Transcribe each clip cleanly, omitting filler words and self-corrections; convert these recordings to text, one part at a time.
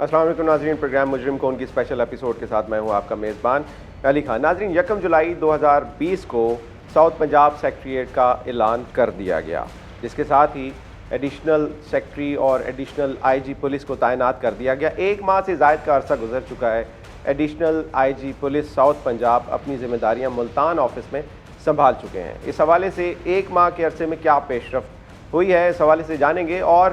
السلام علیکم ناظرین، پروگرام مجرم کون کی اسپیشل ایپیسوڈ کے ساتھ میں ہوں آپ کا میزبان علی خان۔ ناظرین، 1 جولائی 2020 کو ساؤتھ پنجاب سیکریٹریٹ کا اعلان کر دیا گیا، جس کے ساتھ ہی ایڈیشنل سیکریٹری اور ایڈیشنل آئی جی پولیس کو تعینات کر دیا گیا۔ 1 ماہ سے زائد کا عرصہ گزر چکا ہے۔ Additional I G police south Punjab اپنی ذمہ داریاں ملتان آفس میں سنبھال چکے ہیں۔ اس حوالے سے 1 ماہ کے عرصے میں کیا پیش رفت ہوئی ہے، اس حوالے سے جانیں گے، اور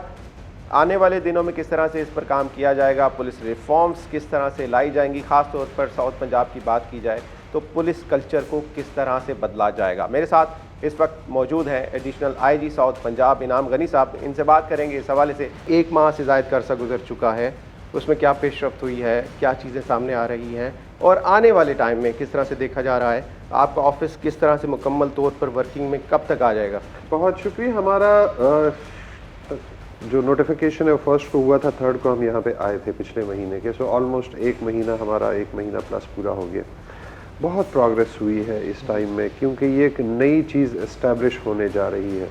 آنے والے دنوں میں کس طرح سے اس پر کام کیا جائے گا، پولیس ریفارمز کس طرح سے لائی جائیں گی، خاص طور پر ساؤتھ پنجاب کی بات کی جائے تو پولیس کلچر کو کس طرح سے بدلا جائے گا۔ میرے ساتھ اس وقت موجود ہیں additional I G south Punjab Inam Ghani صاحب، ان سے بات کریں گے اس حوالے سے 1 ماہ سے زائد کا عرصہ گزر چکا ہے، اس میں کیا پیش رفت ہوئی ہے، کیا چیزیں سامنے آ رہی ہیں، اور آنے والے ٹائم میں کس طرح سے دیکھا جا رہا ہے آپ کا آفس کس طرح سے مکمل طور پر ورکنگ میں کب تک آ جائے گا۔ بہت شکریہ۔ ہمارا جو نوٹیفیکیشن ہے وہ فرسٹ کو ہوا تھا، 3rd کو ہم یہاں پہ آئے تھے پچھلے مہینے کے، سو آلموسٹ 1 مہینہ ہمارا 1 مہینہ پلس پورا ہو گیا۔ بہت پروگریس ہوئی ہے اس ٹائم میں، کیونکہ یہ ایک نئی چیز اسٹیبلش ہونے جا رہی ہے۔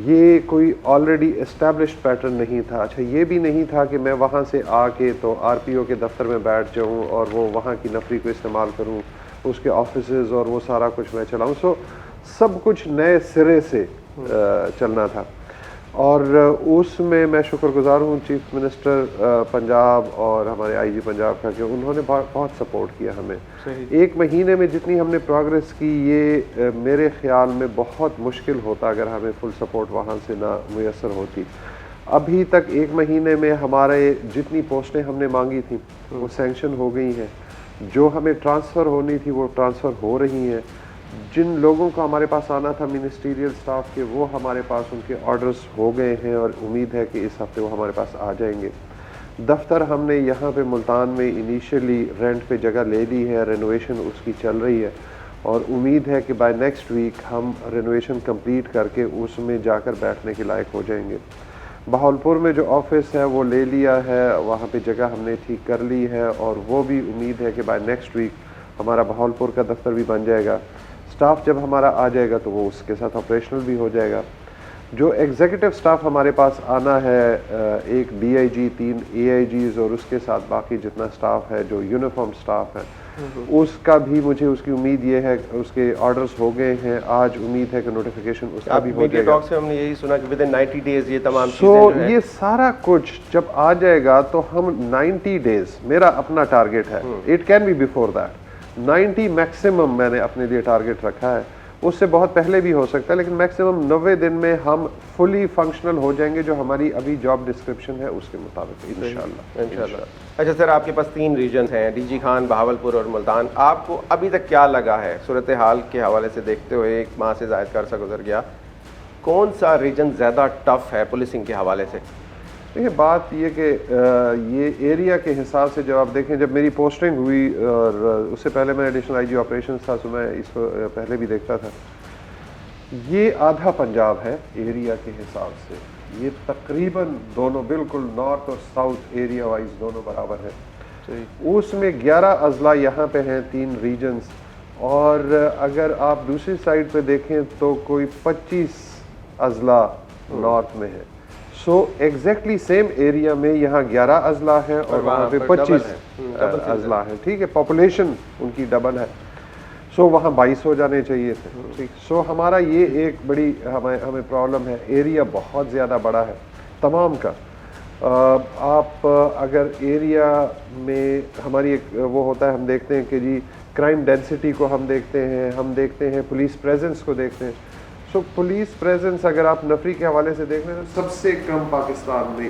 یہ کوئی آلریڈی اسٹیبلشڈ پیٹرن نہیں تھا۔ اچھا، یہ بھی نہیں تھا کہ میں وہاں سے آ کے تو آر پی او کے دفتر میں بیٹھ جاؤں اور وہ وہاں کی نفری کو استعمال کروں، اس کے آفیسز اور وہ سارا کچھ میں چلاؤں۔ سو سب کچھ نئے سرے سے چلنا تھا، اور اس میں میں شکر گزار ہوں چیف منسٹر پنجاب اور ہمارے آئی جی پنجاب کا کہ انہوں نے بہت سپورٹ کیا ہمیں۔ 1 مہینے میں جتنی ہم نے پروگریس کی، یہ میرے خیال میں بہت مشکل ہوتا اگر ہمیں فل سپورٹ وہاں سے نہ میسر ہوتی۔ ابھی تک 1 مہینے میں ہمارے جتنی پوسٹیں ہم نے مانگی تھیں وہ سینکشن ہو گئی ہیں، جو ہمیں ٹرانسفر ہونی تھی وہ ٹرانسفر ہو رہی ہیں، جن لوگوں کو ہمارے پاس آنا تھا منسٹیریل سٹاف کے، وہ ہمارے پاس ان کے آرڈرز ہو گئے ہیں، اور امید ہے کہ اس ہفتے وہ ہمارے پاس آ جائیں گے۔ دفتر ہم نے یہاں پہ ملتان میں انیشیلی رینٹ پہ جگہ لے لی ہے، رینوویشن اس کی چل رہی ہے، اور امید ہے کہ بائی نیکسٹ ویک ہم رینوویشن کمپلیٹ کر کے اس میں جا کر بیٹھنے کے لائق ہو جائیں گے۔ بہاولپور میں جو آفس ہے وہ لے لیا ہے، وہاں پہ جگہ ہم نے ٹھیک کر لی ہے، اور وہ بھی امید ہے کہ بائی نیکسٹ ویک ہمارا بہاولپور کا دفتر بھی بن جائے گا۔ سٹاف جب ہمارا آ جائے گا تو وہ اس کے ساتھ آپریشنل بھی ہو جائے گا۔ جو ایگزیکٹو سٹاف ہمارے پاس آنا ہے، 1 ڈی آئی جی، 3 اے آئی جیز، اور اس کے ساتھ باقی جتنا سٹاف ہے جو یونیفارم سٹاف ہے، اس کا بھی مجھے اس کی امید یہ ہے، اس کے آرڈرز ہو گئے ہیں، آج امید ہے کہ نوٹیفیکیشن اس کا بھی ہو جائے گا۔ ٹاک سے ہم نے یہی سنا کہ within 90 days یہ تمام سو چیزیں یہ سارا کچھ جب آ جائے گا تو ہم 90 days میرا اپنا ٹارگیٹ ہے، it can be before that, 90 maximum میں نے اپنے لیے ٹارگیٹ رکھا ہے، اس سے بہت پہلے بھی ہو سکتا ہے، لیکن میکسیمم 90 دن میں ہم فلی فنکشنل ہو جائیں گے، جو ہماری ابھی جاب ڈسکرپشن ہے اس کے مطابق انشاءاللہ۔ اچھا سر، آپ کے پاس 3 ریجنز ہیں، ڈی جی خان، بہاولپور اور ملتان۔ آپ کو ابھی تک کیا لگا ہے صورتحال کے حوالے سے دیکھتے ہوئے، 1 ماہ سے زائد کا عرصہ گزر گیا، کون سا ریجن زیادہ ٹف ہے پولیسنگ کے حوالے سے؟ دیکھیے، بات یہ کہ یہ ایریا کے حساب سے جب آپ دیکھیں، جب میری پوسٹنگ ہوئی اور اس سے پہلے میں ایڈیشنل آئی جی آپریشنز تھا، تو میں اس کو پہلے بھی دیکھتا تھا، یہ آدھا پنجاب ہے ایریا کے حساب سے، یہ تقریباً دونوں بالکل نارتھ اور ساؤتھ ایریا وائز دونوں برابر ہے۔ اس میں 11 اضلاع یہاں پہ ہیں، 3 ریجنز، اور اگر آپ دوسری سائڈ پہ دیکھیں تو کوئی 25 اضلاع نارتھ میں ہے۔ سو ایگزیکٹلی سیم ایریا میں یہاں 11 اضلاع ہیں اور وہاں پہ 25 اضلاع ہیں، ٹھیک ہے، پاپولیشن ان کی ڈبل ہے، سو وہاں 22 ہو جانے چاہیے تھے، ٹھیک۔ سو ہمارا یہ ایک بڑی ہمیں پرابلم ہے، ایریا بہت زیادہ بڑا ہے تمام کا۔ آپ اگر ایریا میں ہماری ایک وہ ہوتا ہے، ہم دیکھتے ہیں کہ جی کرائم ڈینسٹی کو ہم دیکھتے ہیں پولیس پریزنس کو دیکھتے ہیں۔ سو پولیس پریزنس اگر آپ نفری کے حوالے سے دیکھ لیں تو سب سے کم پاکستان میں،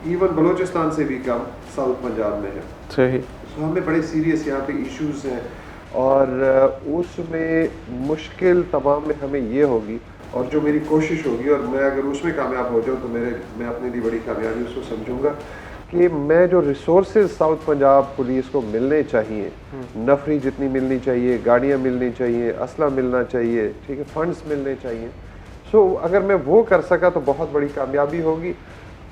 ایون بلوچستان سے بھی کم ساؤتھ پنجاب میں ہے۔ صحیح۔ سو ہمیں بڑے سیریس یہاں پہ ایشوز ہیں، اور اس میں مشکل تمام میں ہمیں یہ ہوگی، اور جو میری کوشش ہوگی، اور میں اگر اس میں کامیاب ہو جاؤں تو میں اپنے لیے بڑی کامیابی اس کو سمجھوں گا، کہ میں جو ریسورسز ساؤتھ پنجاب پولیس کو ملنے چاہیے، نفری جتنی ملنی چاہیے، گاڑیاں ملنی چاہیے، اسلحہ ملنا چاہیے، ٹھیک ہے، فنڈز ملنے چاہیے، سو اگر میں وہ کر سکا تو بہت بڑی کامیابی ہوگی۔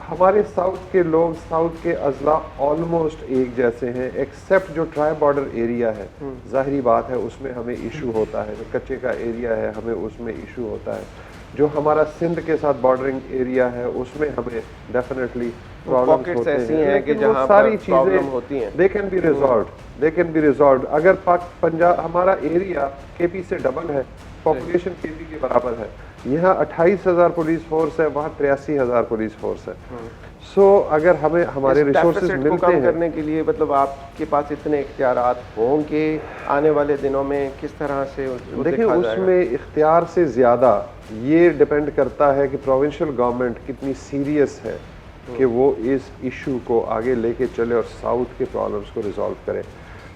ہمارے ساؤتھ کے لوگ، ساؤتھ کے اضلاع آلموسٹ ایک جیسے ہیں، ایکسیپٹ جو ٹرائی بارڈر ایریا ہے، ظاہری بات ہے اس میں ہمیں ایشو ہوتا ہے، جو کچے کا ایریا ہے ہمیں اس میں ایشو ہوتا ہے۔ جو ہمارا سندھ کے ساتھ بارڈرنگ ایریا ہے اس میں ہمیں ڈیفینیٹلی پاکٹس ایسی ہیں کہ جہاں ساری پرابلم ہوتی ہیں. They can be resolved. اگر پنجاب ہمارا ایریا کے پی سے ڈبل ہے, پاپولیشن کے پی کے برابر ہے, یہاں 28,000 پولیس فورس ہے, وہاں 83,000 پولیس فورس ہے. سو اگر ہمیں ہمارے ریسورسز ملتے ہیں کرنے کے لیے مطلب آپ کے پاس اتنے اختیارات ہوں کہ آنے والے دنوں میں کس طرح سے دیکھیں اس میں اختیار سے زیادہ یہ ڈپینڈ کرتا ہے کہ پروونشل گورنمنٹ کتنی سیریس ہے کہ وہ اس ایشو کو آگے لے کے چلے اور ساؤتھ کے پرابلمس کو ریزالو کرے.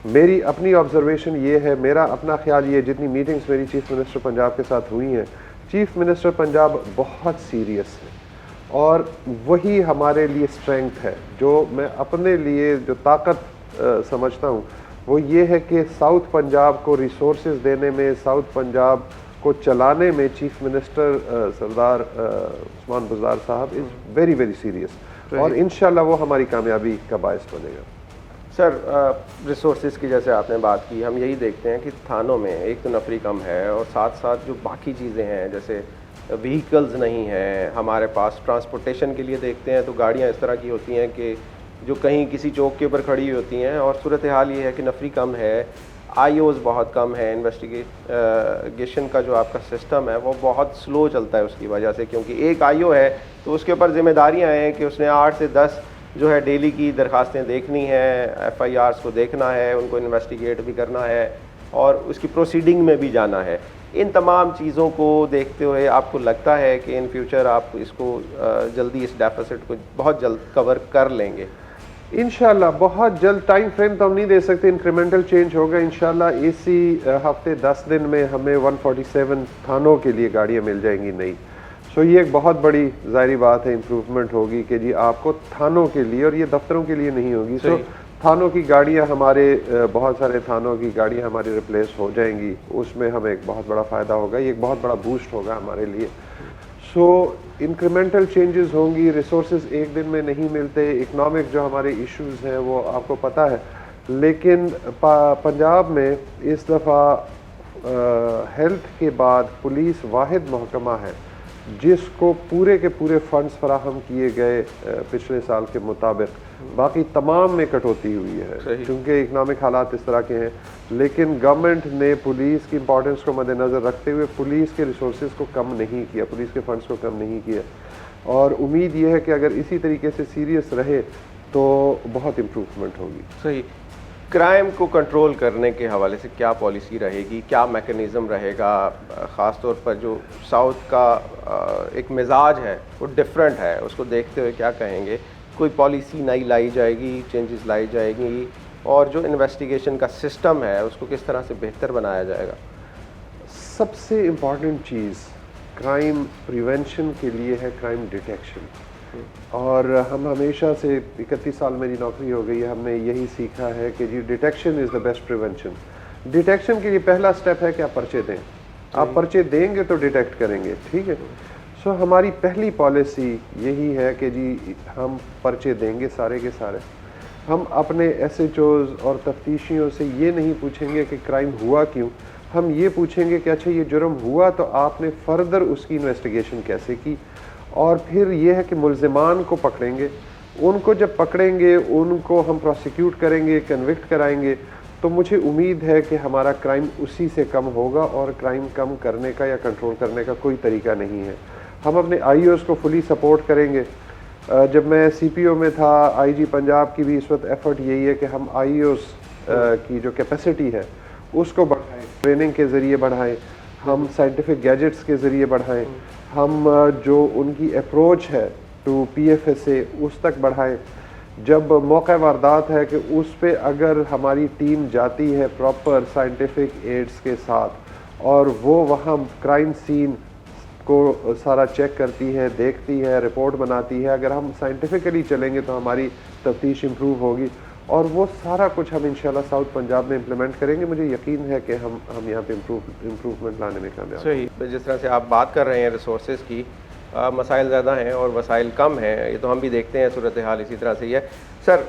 میری اپنی آبزرویشن یہ ہے, میرا اپنا خیال یہ, جتنی میٹنگز میری چیف منسٹر پنجاب کے ساتھ ہوئی ہیں, چیف منسٹر پنجاب بہت سیریس ہے اور وہی ہمارے لیے اسٹرینگتھ ہے. جو میں اپنے لیے جو طاقت سمجھتا ہوں وہ یہ ہے کہ ساؤتھ پنجاب کو ریسورسز دینے میں, ساؤتھ پنجاب کو چلانے میں چیف منسٹر سردار عثمان بزدار صاحب از ویری ویری سیریس اور انشاءاللہ وہ ہماری کامیابی کا باعث بنے گا. سر ریسورسز کی جیسے آپ نے بات کی, ہم یہی دیکھتے ہیں کہ تھانوں میں ایک تو نفری کم ہے اور ساتھ ساتھ جو باقی چیزیں ہیں جیسے وہیکلز نہیں ہیں ہمارے پاس. ٹرانسپورٹیشن کے لیے دیکھتے ہیں تو گاڑیاں اس طرح کی ہوتی ہیں کہ جو کہیں کسی چوک کے اوپر کھڑی ہوتی ہیں, اور صورتحال یہ ہے کہ نفری کم ہے, آئی اوز بہت کم ہے, انویسٹیگیشن کا جو آپ کا سسٹم ہے وہ بہت سلو چلتا ہے اس کی وجہ سے, کیونکہ ایک آئی او ہے تو اس کے اوپر ذمہ داریاں ہیں کہ اس نے 8 سے 10 جو ہے ڈیلی کی درخواستیں دیکھنی ہیں, ایف آئی آرز کو دیکھنا ہے, ان کو انویسٹیگیٹ بھی کرنا ہے اور اس کی پروسیڈنگ میں بھی جانا ہے. ان تمام چیزوں کو دیکھتے ہوئے آپ کو لگتا ہے کہ ان فیوچر آپ اس کو جلدی اس ڈیفیسٹ کو بہت جلد کور کر لیں گے؟ انشاءاللہ بہت جلد. ٹائم فریم تو ہم نہیں دے سکتے, انکریمنٹل چینج ہوگا انشاءاللہ. اسی ہفتے 10 دن میں ہمیں 147 تھانوں کے لیے گاڑیاں مل جائیں گی نئی. سو یہ ایک بہت بڑی ظاہری بات ہے, امپروومنٹ ہوگی کہ جی آپ کو تھانوں کے لیے, اور یہ دفتروں کے لیے نہیں ہوگی. سو تھانوں کی گاڑیاں ہمارے بہت سارے تھانوں کی گاڑیاں ہماری ریپلیس ہو جائیں گی, اس میں ہمیں ایک بہت بڑا فائدہ ہوگا, یہ ایک بہت بڑا بوسٹ ہوگا ہمارے لیے. سو انکریمنٹل چینجز ہوں گی. ریسورسز ایک دن میں نہیں ملتے, اکنامک جو ہمارے ایشوز ہیں وہ آپ کو پتہ ہے, لیکن پنجاب میں اس دفعہ ہیلتھ کے بعد پولیس واحد محکمہ ہے جس کو پورے کے پورے فنڈز فراہم کیے گئے پچھلے سال کے مطابق. باقی تمام میں کٹوتی ہوئی ہے کیونکہ اکنامک حالات اس طرح کے ہیں, لیکن گورنمنٹ نے پولیس کی امپورٹنس کو مد نظر رکھتے ہوئے پولیس کے ریسورسز کو کم نہیں کیا, پولیس کے فنڈز کو کم نہیں کیا, اور امید یہ ہے کہ اگر اسی طریقے سے سیریس رہے تو بہت امپروومنٹ ہوگی. صحیح. کرائم کو کنٹرول کرنے کے حوالے سے کیا پالیسی رہے گی, کیا میکنزم رہے گا؟ خاص طور پر جو ساؤتھ کا ایک مزاج ہے وہ ڈفرینٹ ہے, اس کو دیکھتے ہوئے کیا کہیں گے؟ کوئی پالیسی نئی لائی جائے گی, چینجز لائی جائے گی, اور جو انویسٹیگیشن کا سسٹم ہے اس کو کس طرح سے بہتر بنایا جائے گا؟ سب سے امپورٹنٹ چیز کرائم پریونشن کے لیے ہے کرائم ڈیٹیکشن. اور ہم ہمیشہ سے 31 سال میری نوکری ہو گئی ہے, ہم نے یہی سیکھا ہے کہ جی detection is the best prevention. Detection کے لیے پہلا سٹیپ ہے کہ آپ پرچے دیں. آپ پرچے دیں گے تو ڈیٹیکٹ کریں گے, ٹھیک ہے. سو ہماری پہلی پالیسی یہی ہے کہ جی ہم پرچے دیں گے سارے کے سارے. ہم اپنے ایس ایچ اوز اور تفتیشیوں سے یہ نہیں پوچھیں گے کہ کرائم ہوا کیوں, ہم یہ پوچھیں گے کہ اچھا یہ جرم ہوا تو آپ نے فردر اس کی انویسٹیگیشن کیسے کی, اور پھر یہ ہے کہ ملزمان کو پکڑیں گے. ان کو جب پکڑیں گے, ان کو ہم پروسیکیوٹ کریں گے, کنوکٹ کرائیں گے, تو مجھے امید ہے کہ ہمارا کرائم اسی سے کم ہوگا, اور کرائم کم کرنے کا یا کنٹرول کرنے کا کوئی طریقہ نہیں ہے. ہم اپنے آئی اوز کو فلی سپورٹ کریں گے. جب میں سی پی او میں تھا, آئی جی پنجاب کی بھی اس وقت ایفرٹ یہی ہے کہ ہم آئی اوز کی جو کیپیسٹی ہے اس کو بڑھائیں, ٹریننگ کے ذریعے بڑھائیں, ہم سائنٹیفک گیجٹس کے ذریعے بڑھائیں, ہم جو ان کی اپروچ ہے to P F S A اس تک بڑھائیں. جب موقع واردات ہے کہ اس پہ اگر ہماری ٹیم جاتی ہے پراپر سائنٹیفک ایڈز کے ساتھ, اور وہ وہاں کرائم سین کو سارا چیک کرتی ہے, دیکھتی ہے, رپورٹ بناتی ہے, اگر ہم سائنٹیفکلی چلیں گے تو ہماری تفتیش امپروو ہوگی, اور وہ سارا کچھ ہم انشاءاللہ ساؤتھ پنجاب میں امپلیمنٹ کریں گے. مجھے یقین ہے کہ ہم یہاں پہ امپروومنٹ لانے میں کامیاب. صحیح. جس طرح سے آپ بات کر رہے ہیں ریسورسز کی, مسائل زیادہ ہیں اور وسائل کم ہیں. یہ تو ہم بھی دیکھتے ہیں, صورتحال اسی طرح سے ہی ہے. سر,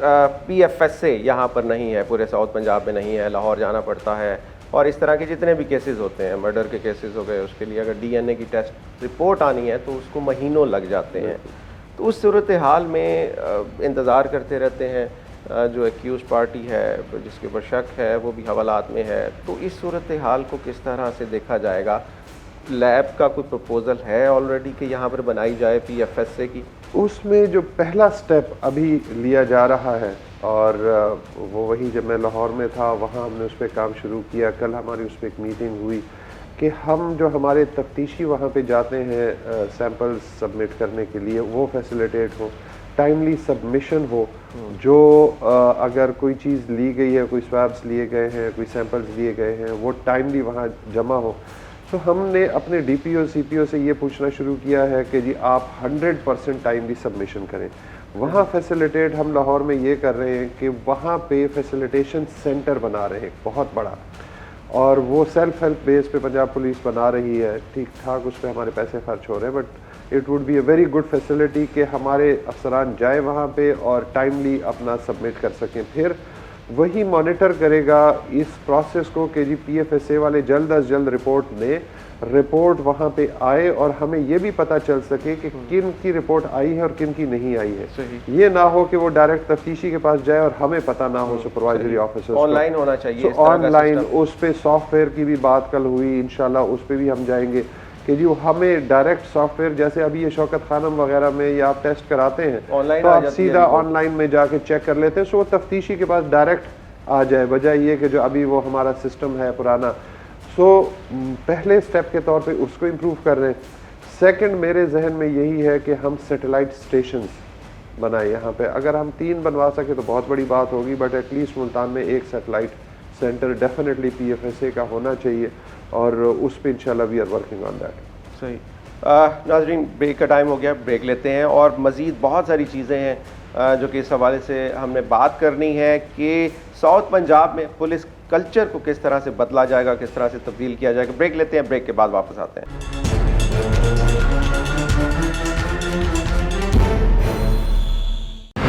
پی ایف ایس اے یہاں پر نہیں ہے, پورے ساؤتھ پنجاب میں نہیں ہے, لاہور جانا پڑتا ہے, اور اس طرح کے جتنے بھی کیسز ہوتے ہیں, مرڈر کے کیسز ہو گئے, اس کے لیے اگر ڈی این اے کی ٹیسٹ رپورٹ آنی ہے تو اس کو مہینوں لگ جاتے ہیں. تو اس صورتحال میں انتظار کرتے رہتے ہیں, جو ایکیوز پارٹی ہے جس کے اوپر شک ہے وہ بھی حوالات میں ہے. تو اس صورتحال کو کس طرح سے دیکھا جائے گا؟ لیب کا کوئی پروپوزل ہے آلریڈی کہ یہاں پر بنائی جائے پی ایف ایس اے کی؟ اس میں جو پہلا سٹیپ ابھی لیا جا رہا ہے, اور وہ وہی جب میں لاہور میں تھا وہاں ہم نے اس پہ کام شروع کیا. کل ہماری اس پہ ایک میٹنگ ہوئی کہ ہم جو ہمارے تفتیشی وہاں پہ جاتے ہیں سیمپلز سبمٹ کرنے کے لیے وہ فیسیلیٹیٹ ہو, ٹائملی سبمیشن ہو. جو اگر کوئی چیز لی گئی ہے, کوئی سویبس لیے گئے ہیں, کوئی سیمپلز لیے گئے ہیں, وہ ٹائملی وہاں جمع ہو. تو ہم نے اپنے ڈی پی او سی پی او سے یہ پوچھنا شروع کیا ہے کہ جی آپ 100% ٹائملی سبمیشن کریں. وہاں فیسیلیٹیٹ ہم لاہور میں یہ کر رہے ہیں کہ وہاں پہ فیسیلیٹیشن سینٹر بنا رہے ہیں بہت بڑا, اور وہ سیلف ہیلپ بیس پہ پنجاب پولیس بنا رہی ہے. ٹھیک ٹھاک اس پہ ہمارے پیسے خرچ ہو رہے ہیں, but it would be a very good facility کہ ہمارے افسران جائیں وہاں پہ اور ٹائملی اپنا سبمٹ کر سکیں. پھر وہی مانیٹر کرے گا اس پروسیس کو کہ جی پی ایف ایس اے والے جلد از جلد رپورٹ دیں, رپورٹ وہاں پہ آئے اور ہمیں یہ بھی پتہ چل سکے کہ کن کی رپورٹ آئی ہے اور کن کی نہیں آئی ہے. یہ نہ ہو کہ وہ ڈائریکٹ تفتیشی کے پاس جائے اور ہمیں پتہ نہ ہو سپروائزری آفیسر. آن لائن ہونا چاہیے, آن لائن. اس پہ سافٹ ویئر کی بھی بات کل ہوئی, انشاءاللہ اس پہ بھی ہم جائیں گے کہ جی ہمیں ڈائریکٹ سافٹ ویئر, جیسے ابھی یہ شوکت خانم وغیرہ میں یا آپ ٹیسٹ کراتے ہیں تو آپ سیدھا آن لائن میں جا کے چیک کر لیتے ہیں, سو وہ تفتیشی کے پاس ڈائریکٹ آ جائے, بجائے یہ کہ جو ابھی وہ ہمارا سسٹم ہے پرانا. سو پہلے سٹیپ کے طور پہ اس کو امپروو کر رہے ہیں. سیکنڈ میرے ذہن میں یہی ہے کہ ہم سیٹلائٹ اسٹیشنز بنائیں یہاں پہ. اگر ہم 3 بنوا سکے تو بہت بڑی بات ہوگی, بٹ ایٹ لیسٹ ملتان میں ایک satellite centre definitely P F S A کا ہونا چاہیے, اور اس پہ انشاءاللہ we are working on that. صحیح. ناظرین, بریک کا ٹائم ہو گیا, بریک لیتے ہیں, اور مزید بہت ساری چیزیں ہیں جو کہ اس حوالے سے ہم نے بات کرنی ہے کہ ساؤتھ پنجاب میں پولیس کلچر کو کس طرح سے بدلا جائے گا, کس طرح سے تبدیل کیا جائے گا. بریک لیتے ہیں, بریک کے بعد واپس آتے ہیں.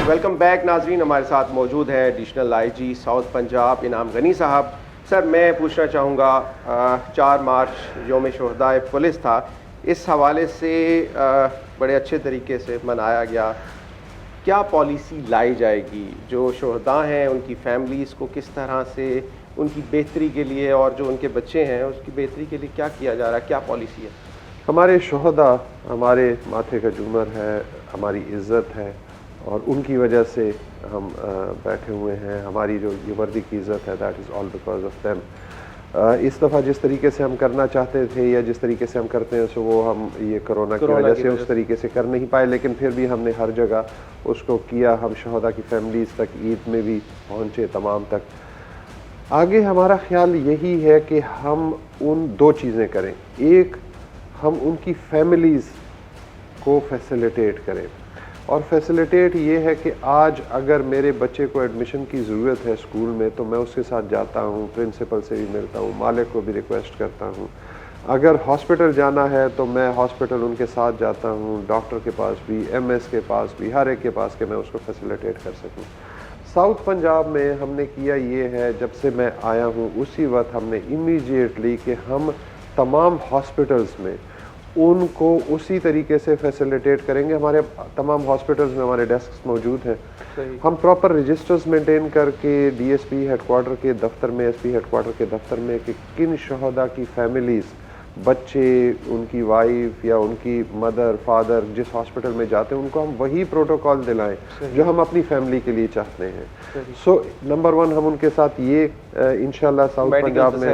ویلکم بیک ناظرین, ہمارے ساتھ موجود ہے additional I G south Punjab Inam Ghani صاحب. سر, میں پوچھنا چاہوں گا, 4 مارچ یوم شہداء پولیس تھا, اس حوالے سے بڑے اچھے طریقے سے منایا گیا. کیا پالیسی لائی جائے گی جو شہداء ہیں ان کی فیملیز کو کس طرح سے ان کی بہتری کے لیے, اور جو ان کے بچے ہیں اس کی بہتری کے لیے کیا کیا جا رہا ہے, کیا پالیسی ہے؟ ہمارے شہداء ہمارے ماتھے کا جومر ہے, ہماری عزت ہے, اور ان کی وجہ سے ہم بیٹھے ہوئے ہیں. ہماری جو یہ وردی کی عزت ہے, that is all because of them. اس دفعہ جس طریقے سے ہم کرنا چاہتے تھے یا جس طریقے سے ہم کرتے ہیں سو وہ ہم یہ کرونا کی وجہ سے اس طریقے سے کر نہیں پائے, لیکن پھر بھی ہم نے ہر جگہ اس کو کیا. ہم شہداء کی فیملیز تک عید میں بھی پہنچے, تمام تک. آگے ہمارا خیال یہی ہے کہ ہم ان 2 چیزیں کریں. ایک, ہم ان کی فیملیز کو فیسیلیٹیٹ کریں, اور فیسیلیٹیٹ یہ ہے کہ آج اگر میرے بچے کو ایڈمیشن کی ضرورت ہے اسکول میں تو میں اس کے ساتھ جاتا ہوں, پرنسپل سے بھی ملتا ہوں, مالک کو بھی ریکویسٹ کرتا ہوں. اگر ہاسپٹل جانا ہے تو میں ہاسپٹل ان کے ساتھ جاتا ہوں, ڈاکٹر کے پاس بھی, ایم ایس کے پاس بھی, ہر ایک کے پاس, کہ میں اس کو فیسیلیٹیٹ کر سکوں. ساؤتھ پنجاب میں ہم نے کیا یہ ہے, جب سے میں آیا ہوں اسی وقت ہم نے امیڈیٹلی کہ ہم تمام ہاسپٹلز میں ان کو اسی طریقے سے فیسیلیٹیٹ کریں گے. ہمارے تمام ہاسپٹلز میں ہمارے ڈیسکس موجود ہیں. ہم پراپر رجسٹرز مینٹین کر کے D S P head quarter کے دفتر میں, ایس پی ہیڈ کوارٹر کے دفتر میں, کہ کن شہداء کی فیملیز, بچے, ان کی وائف یا ان کی مدر فادر جس ہاسپٹل میں جاتے ہیں ان کو ہم وہی پروٹوکال دلائیں جو ہم اپنی فیملی کے لیے چاہتے ہیں. سو نمبر 1 ہم ان کے ساتھ یہ انشاءاللہ ساؤتھ پنجاب میں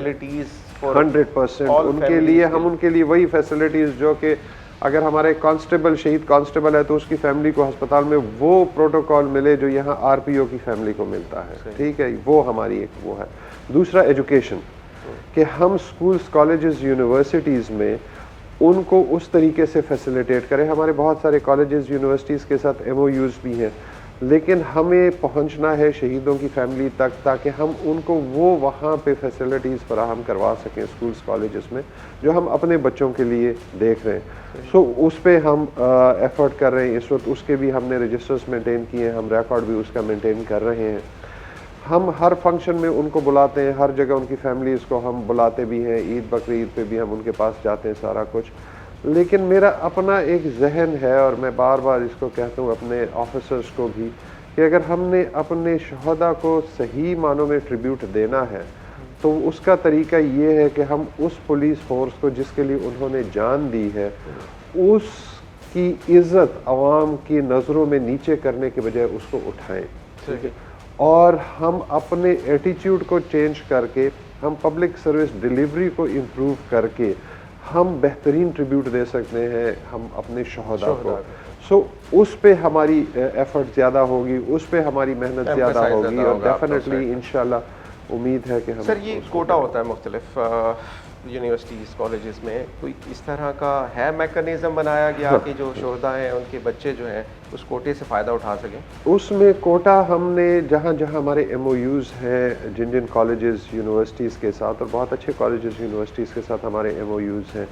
100% ان کے لیے, ہم ان کے لیے وہی فیسلٹیز جو کہ اگر ہمارا ایک کانسٹیبل شہید کانسٹیبل ہے تو اس کی فیملی کو ہسپتال میں وہ پروٹوکال ملے جو یہاں آر پی او کی فیملی کو ملتا ہے. ٹھیک ہے, وہ ہماری ایک وہ ہے. دوسرا, ایجوکیشن, کہ ہم سکولز, کالجز, یونیورسٹیز میں ان کو اس طریقے سے فیسیلیٹیٹ کریں. ہمارے بہت سارے کالجز, یونیورسٹیز کے ساتھ ایم او یوز بھی ہیں. لیکن ہمیں پہنچنا ہے شہیدوں کی فیملی تک تاکہ ہم ان کو وہ وہاں پہ فیسلٹیز فراہم کروا سکیں اسکولز کالجز میں جو ہم اپنے بچوں کے لیے دیکھ رہے ہیں. سو اس پہ ہم ایفرٹ کر رہے ہیں اس وقت. اس کے بھی ہم نے رجسٹرز مینٹین کیے ہیں, ہم ریکارڈ بھی اس کا مینٹین کر رہے ہیں. ہم ہر فنکشن میں ان کو بلاتے ہیں, ہر جگہ ان کی فیملیز کو ہم بلاتے بھی ہیں, عید بقرعید پہ بھی ہم ان کے پاس جاتے ہیں سارا کچھ. لیکن میرا اپنا ایک ذہن ہے اور میں بار بار اس کو کہتا ہوں اپنے آفیسرز کو بھی کہ اگر ہم نے اپنے شہداء کو صحیح معنوں میں ٹریبیوٹ دینا ہے تو اس کا طریقہ یہ ہے کہ ہم اس پولیس فورس کو جس کے لیے انہوں نے جان دی ہے اس کی عزت عوام کی نظروں میں نیچے کرنے کے بجائے اس کو اٹھائیں, اور ہم اپنے ایٹیچیوڈ کو چینج کر کے, ہم پبلک سروس ڈیلیوری کو امپروو کر کے ہم بہترین ٹریبیوٹ دے سکتے ہیں ہم اپنے شہداء کو. سو اس پہ ہماری ایفرٹ زیادہ ہوگی, اس پہ ہماری محنت زیادہ ہوگی, اور ڈیفینیٹلی انشاءاللہ امید ہے کہ ہم. سر یہ کوٹا ہوتا ہے مختلف یونیورسٹیز کالجز میں, کوئی اس طرح کا ہے میکانزم بنایا گیا کہ جو شہداء ہیں ان کے بچے جو ہیں اس کوٹے سے فائدہ اٹھا سکیں؟ اس میں کوٹا ہم نے جہاں جہاں ہمارے ایم او یوز ہیں جن جن کالجز یونیورسٹیز کے ساتھ, اور بہت اچھے کالجز یونیورسٹیز کے ساتھ ہمارے ایم او یوز ہیں,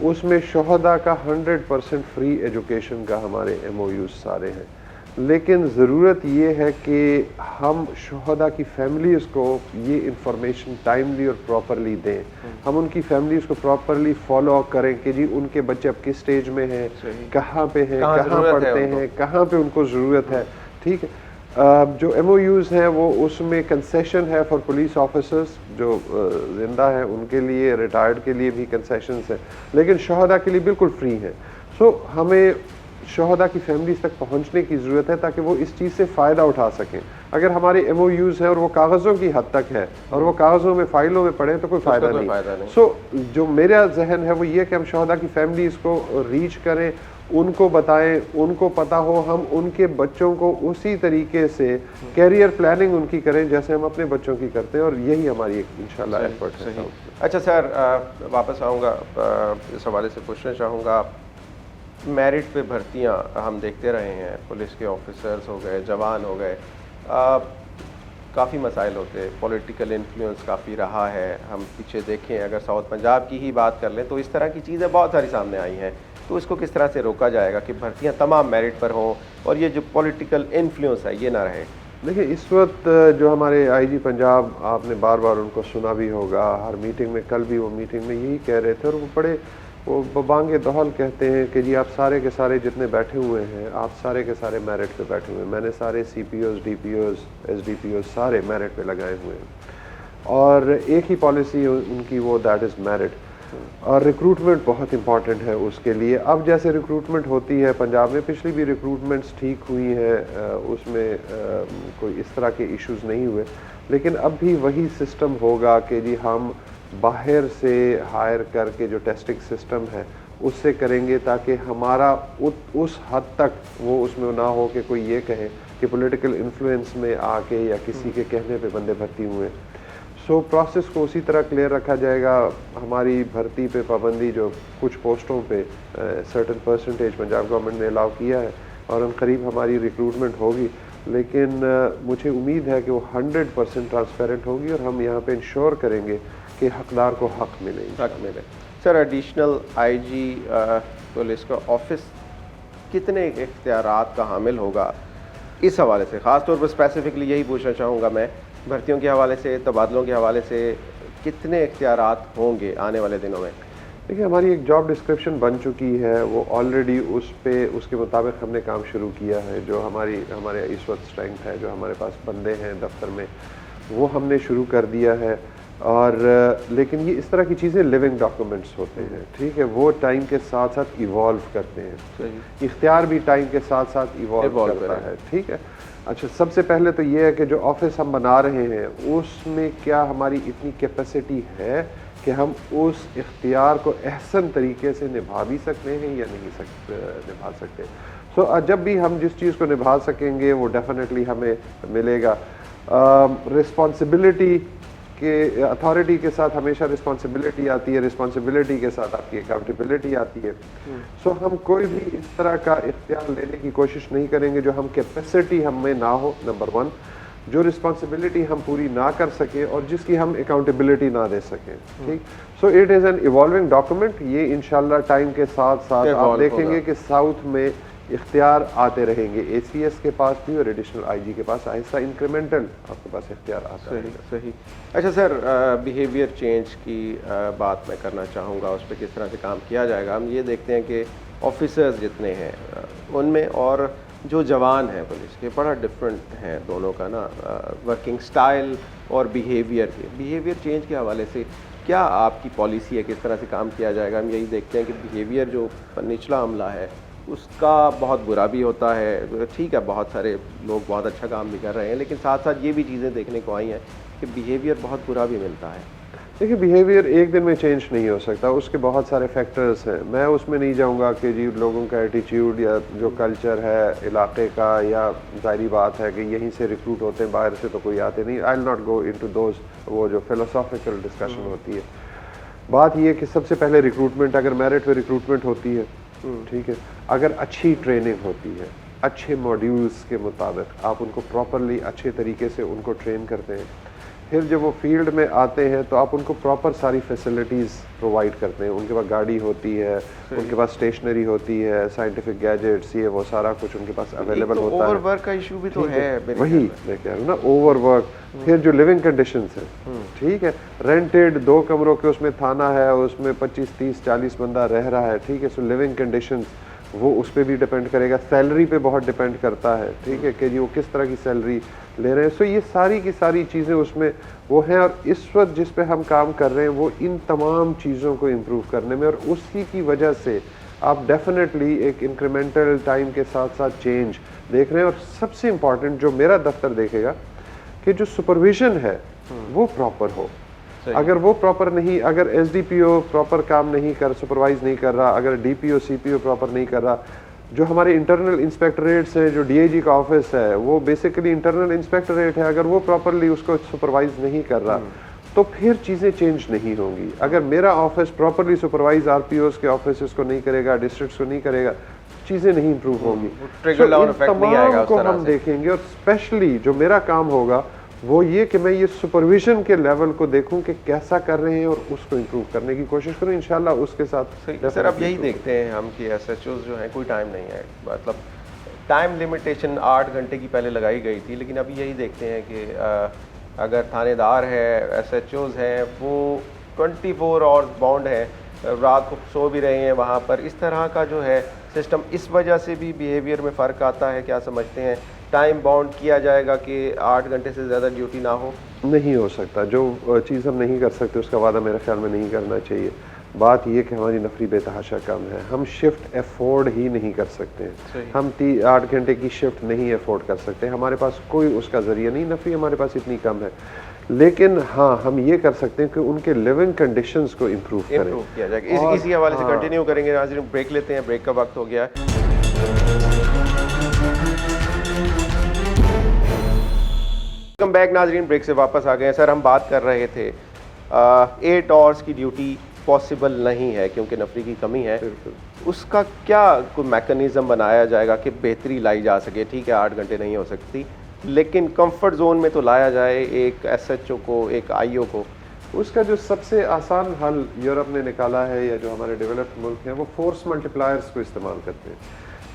اس میں شہداء کا 100% فری ایجوکیشن کا ہمارے ایم او یوز سارے ہیں. لیکن ضرورت یہ ہے کہ ہم شہداء کی فیملیز کو یہ انفارمیشن ٹائملی اور پراپرلی دیں, ہم ان کی فیملیز کو پراپرلی فالو اپ کریں کہ جی ان کے بچے اب کس سٹیج میں ہیں, کہاں پہ ہیں, کہاں پڑھتے ہیں, کہاں پہ ان کو ضرورت ہے. ٹھیک ہے, جو ایم او یوز ہیں وہ اس میں کنسیشن ہے فار پولیس آفیسرز جو زندہ ہیں ان کے لیے, ریٹائرڈ کے لیے بھی کنسیشنز ہیں, لیکن شہداء کے لیے بالکل فری ہیں. سو ہمیں شہداء کی فیملیز تک پہنچنے کی ضرورت ہے تاکہ وہ اس چیز سے فائدہ اٹھا سکیں. اگر ہمارے ایم او یوز ہیں اور وہ کاغذوں کی حد تک ہے اور وہ کاغذوں میں فائلوں میں پڑھیں تو کوئی فائدہ نہیں. سو جو میرا ذہن ہے وہ یہ کہ ہم شہداء کی فیملیز کو ریچ کریں, ان کو بتائیں, ان کو پتہ ہو, ہم ان کے بچوں کو اسی طریقے سے کیریئر پلاننگ ان کی کریں جیسے ہم اپنے بچوں کی کرتے ہیں, اور یہی ہماری ایک انشاءاللہ ایفرٹ ہے. اچھا سر, واپس آؤں گا اس حوالے سے پوچھنا چاہوں گا, میرٹ پہ بھرتیاں ہم دیکھتے رہے ہیں, پولیس کے آفیسرز ہو گئے, جوان ہو گئے, کافی مسائل ہوتے ہیں, پولیٹیکل انفلوئنس کافی رہا ہے. ہم پیچھے دیکھیں اگر ساؤتھ پنجاب کی ہی بات کر لیں تو اس طرح کی چیزیں بہت ساری سامنے آئی ہیں. تو اس کو کس طرح سے روکا جائے گا کہ بھرتیاں تمام میرٹ پر ہوں اور یہ جو پولیٹیکل انفلوئنس ہے یہ نہ رہے؟ دیکھیں اس وقت جو ہمارے آئی جی پنجاب, آپ نے بار بار ان کو سنا بھی ہوگا, ہر میٹنگ میں, کل بھی وہ میٹنگ میں یہی کہہ رہے تھے, اور وہ بڑے وہ ببانگ دہل کہتے ہیں کہ جی آپ سارے کے سارے جتنے بیٹھے ہوئے ہیں آپ سارے کے سارے میرٹ پہ بیٹھے ہوئے ہیں. میں نے سارے C P Os, D P Os, S D P Os سارے میرٹ پہ لگائے ہوئے ہیں, اور ایک ہی پالیسی ان کی وہ دیٹ از میرٹ. اور ریکروٹمنٹ بہت امپورٹنٹ ہے اس کے لیے. اب جیسے ریکروٹمنٹ ہوتی ہے پنجاب میں, پچھلی بھی ریکروٹمنٹس ٹھیک ہوئی ہیں, اس میں کوئی اس طرح کے ایشوز نہیں ہوئے, لیکن اب بھی وہی سسٹم ہوگا کہ جی ہم باہر سے ہائر کر کے جو ٹیسٹنگ سسٹم ہے اس سے کریں گے تاکہ ہمارا اس حد تک وہ اس میں نہ ہو کہ کوئی یہ کہے کہ پولیٹیکل انفلوئنس میں آ کے یا کسی کے کہنے پہ بندے بھرتی ہوئے. سو پروسیس کو اسی طرح کلیئر رکھا جائے گا. ہماری بھرتی پہ پابندی جو کچھ پوسٹوں پہ سرٹن پرسنٹیج پنجاب گورنمنٹ نے الاؤ کیا ہے, اور ان قریب ہماری ریکروٹمنٹ ہوگی, لیکن مجھے امید ہے کہ وہ 100% ٹرانسپیرنٹ ہوگی, اور ہم یہاں پہ انشور کریں گے کہ حقدار کو حق ملے. سر, ایڈیشنل آئی جی پولیس کا آفس کتنے اختیارات کا حامل ہوگا اس حوالے سے؟ خاص طور پر اسپیسیفکلی یہی پوچھنا چاہوں گا میں, بھرتیوں کے حوالے سے, تبادلوں کے حوالے سے کتنے اختیارات ہوں گے آنے والے دنوں میں؟ دیکھیے ہماری ایک جاب ڈسکرپشن بن چکی ہے, وہ آلریڈی اس کے مطابق ہم نے کام شروع کیا ہے. جو ہمارے اس وقت اسٹرینتھ ہے, جو ہمارے پاس بندے ہیں دفتر میں, وہ ہم نے شروع کر دیا ہے. اور لیکن یہ اس طرح کی چیزیں لیونگ ڈاکومنٹس ہوتے ہیں, ٹھیک ہے, وہ ٹائم کے ساتھ ساتھ ایوالو کرتے ہیں. اختیار بھی ٹائم کے ساتھ ساتھ ایوالو کرتا ہے, ٹھیک ہے. اچھا, سب سے پہلے تو یہ ہے کہ جو آفس ہم بنا رہے ہیں اس میں کیا ہماری اتنی کیپیسٹی ہے کہ ہم اس اختیار کو احسن طریقے سے نبھا بھی سکتے ہیں یا نہیں نبھا سکتے. سو جب بھی ہم جس چیز کو نبھا سکیں گے وہ ڈیفینیٹلی ہمیں ملے گا. رسپانسبلٹی کہ اتھارٹی کے ساتھ ہمیشہ رسپانسبلٹی آتی ہے, رسپانسبلٹی کے ساتھ آپ کی اکاؤنٹیبلٹی آتی ہے. سو ہم کوئی بھی اس طرح کا اختیار لینے کی کوشش نہیں کریں گے جو ہم کیپیسٹی ہم میں نہ ہو, نمبر 1, جو رسپانسبلٹی ہم پوری نہ کر سکیں اور جس کی ہم اکاؤنٹیبلٹی نہ دے سکیں. ٹھیک, so it is an evolving document. یہ انشاءاللہ ٹائم کے ساتھ ساتھ آپ دیکھیں گے کہ ساؤتھ میں اختیار آتے رہیں گے, اے سی ایس کے پاس بھی اور ایڈیشنل آئی جی کے پاس آہستہ انکریمنٹل آپ کے پاس اختیار آتا ہے. صحیح. اچھا سر, بیہیویئر چینج کی بات میں کرنا چاہوں گا, اس پہ کس طرح سے کام کیا جائے گا. ہم یہ دیکھتے ہیں کہ آفیسرز جتنے ہیں ان میں اور جو جوان ہیں پولیس کے بڑا ڈفرینٹ ہیں دونوں کا نا, ورکنگ سٹائل اور بیہیویئر چینج کے حوالے سے کیا آپ کی پالیسی ہے, کس طرح سے کام کیا جائے گا. ہم یہی دیکھتے ہیں کہ بیہیویئر جو نچلا عملہ ہے اس کا بہت برا بھی ہوتا ہے. ٹھیک ہے, بہت سارے لوگ بہت اچھا کام بھی کر رہے ہیں, لیکن ساتھ ساتھ یہ بھی چیزیں دیکھنے کو آئی ہیں کہ بیہیویئر بہت برا بھی ملتا ہے. دیکھیے بیہیویئر ایک دن میں چینج نہیں ہو سکتا, اس کے بہت سارے فیکٹرز ہیں. میں اس میں نہیں جاؤں گا کہ جی لوگوں کا ایٹیٹیوڈ یا جو کلچر ہے علاقے کا, یا ظاہری بات ہے کہ یہیں سے ریکروٹ ہوتے ہیں, باہر سے تو کوئی آتے نہیں. I will not go into those, وہ جو فلسافیکل ڈسکشن ہوتی ہے. بات یہ ہے کہ سب سے پہلے ریکروٹمنٹ, اگر میرٹ پہ ریکروٹمنٹ ہوتی ہے, ٹھیک ہے, اگر اچھی ٹریننگ ہوتی ہے, اچھے ماڈیولز کے مطابق آپ ان کو پراپرلی اچھے طریقے سے ان کو ٹرین کرتے ہیں, پھر جب وہ فیلڈ میں آتے ہیں تو آپ ان کو پراپر ساری فیسلٹیز پرووائڈ کرتے ہیں. ان کے پاس گاڑی ہوتی ہے, ان کے پاس اسٹیشنری ہوتی ہے, سائنٹیفک گیجٹس, یہ وہ سارا کچھ ان کے پاس اویلیبل ہوتا ہے. اوور ورک کا ایشو بھی تو ہے, وہی میں کہہ رہا ہوں نا, اوور ورک. پھر جو لیونگ کنڈیشنز ہیں, ٹھیک ہے, رینٹڈ 2 کمروں کے اس میں تھانہ ہے, اس میں 25 30 40 بندہ رہ رہا ہے, ٹھیک ہے. سو لیونگ کنڈیشنز وہ اس پہ بھی ڈیپینڈ کرے گا, سیلری پہ بہت ڈیپینڈ کرتا ہے, ٹھیک ہے, کہ جی وہ کس طرح کی سیلری لے رہے ہیں. سو یہ ساری کی ساری چیزیں اس میں وہ ہیں, اور اس وقت جس پہ ہم کام کر رہے ہیں وہ ان تمام چیزوں کو امپروو کرنے میں, اور اسی کی وجہ سے آپ ڈیفینیٹلی ایک انکریمنٹل ٹائم کے ساتھ ساتھ چینج دیکھ رہے ہیں. اور سب سے امپورٹنٹ جو میرا دفتر دیکھے گا کہ جو سپرویژن ہے وہ پراپر ہو. اگر وہ پراپر نہیں, اگر ایس ڈی پی او پراپر کام نہیں سپروائز نہیں کر رہا, اگر ڈی پی او سی پی او پراپر نہیں کر رہا, جو ہمارے انٹرنل انسپیکٹریٹس ہیں, جو ڈی اے جی کا آفس ہے وہ بیسیکلی انٹرنل انسپیکٹریٹ ہے, اگر وہ پراپرلی اس کو سپروائز نہیں کر رہا تو پھر چیزیں چینج نہیں ہوں گی. اگر میرا office properly supervise R P Os کے آفیسز کو نہیں کرے گا, ڈسٹرکٹس کو نہیں کرے گا, چیزیں نہیں امپروو ہوں گی. تمام کو ہم دیکھیں گے, اور اسپیشلی جو میرا کام ہوگا وہ یہ کہ میں یہ سپرویژن کے لیول کو دیکھوں کہ کیسا کر رہے ہیں اور اس کو امپروو کرنے کی کوشش کروں انشاءاللہ اس کے ساتھ. سر اب یہی دیکھتے ہیں ہم کہ ایس ایچ اوز جو ہیں کوئی ٹائم نہیں ہے, مطلب ٹائم لمیٹیشن 8 گھنٹے کی پہلے لگائی گئی تھی, لیکن ابھی یہی دیکھتے ہیں کہ اگر تھانے دار ہے, ایس ایچ اوز ہیں, وہ 24 آورز باؤنڈ ہیں, رات کو سو بھی رہے ہیں وہاں پر. اس طرح کا جو ہے سسٹم, اس وجہ سے بھی بیہیویئر میں فرق آتا ہے. کیا سمجھتے ہیں ٹائم باؤنڈ کیا جائے گا کہ 8 گھنٹے سے زیادہ ڈیوٹی نہ ہو؟ نہیں ہو سکتا. جو چیز ہم نہیں کر سکتے اس کا وعدہ میرے خیال میں نہیں کرنا چاہیے. بات یہ کہ ہماری نفری بے تحاشا کم ہے, ہم شفٹ افورڈ ہی نہیں کر سکتے. ہم 8 گھنٹے کی شفٹ نہیں افورڈ کر سکتے, ہمارے پاس کوئی اس کا ذریعہ نہیں, نفری ہمارے پاس اتنی کم ہے. لیکن ہاں ہم یہ کر سکتے ہیں کہ ان کے لیونگ کنڈیشنز کو امپروو کیا جائے گا. اسی حوالے سے کنٹینیو کریں گے. ناظرین بریک لیتے ہیں, بریک کا وقت ہو گیا ہے. ویلکم بیک ناظرین, بریک سے واپس آ گئے ہیں. سر ہم بات کر رہے تھے 8 آورس کی ڈیوٹی پاسبل نہیں ہے کیونکہ نفری کی کمی ہے. اس کا کیا کوئی میکنزم بنایا جائے گا کہ بہتری لائی جا سکے؟ ٹھیک ہے 8 گھنٹے نہیں ہو سکتی, لیکن کمفرٹ زون میں تو لایا جائے ایک ایس ایچ او کو, ایک آئی او کو. اس کا جو سب سے آسان حل یورپ نے نکالا ہے, یا جو ہمارے ڈیولپڈ ملک ہیں, وہ فورس ملٹیپلائرز کو استعمال کرتے ہیں.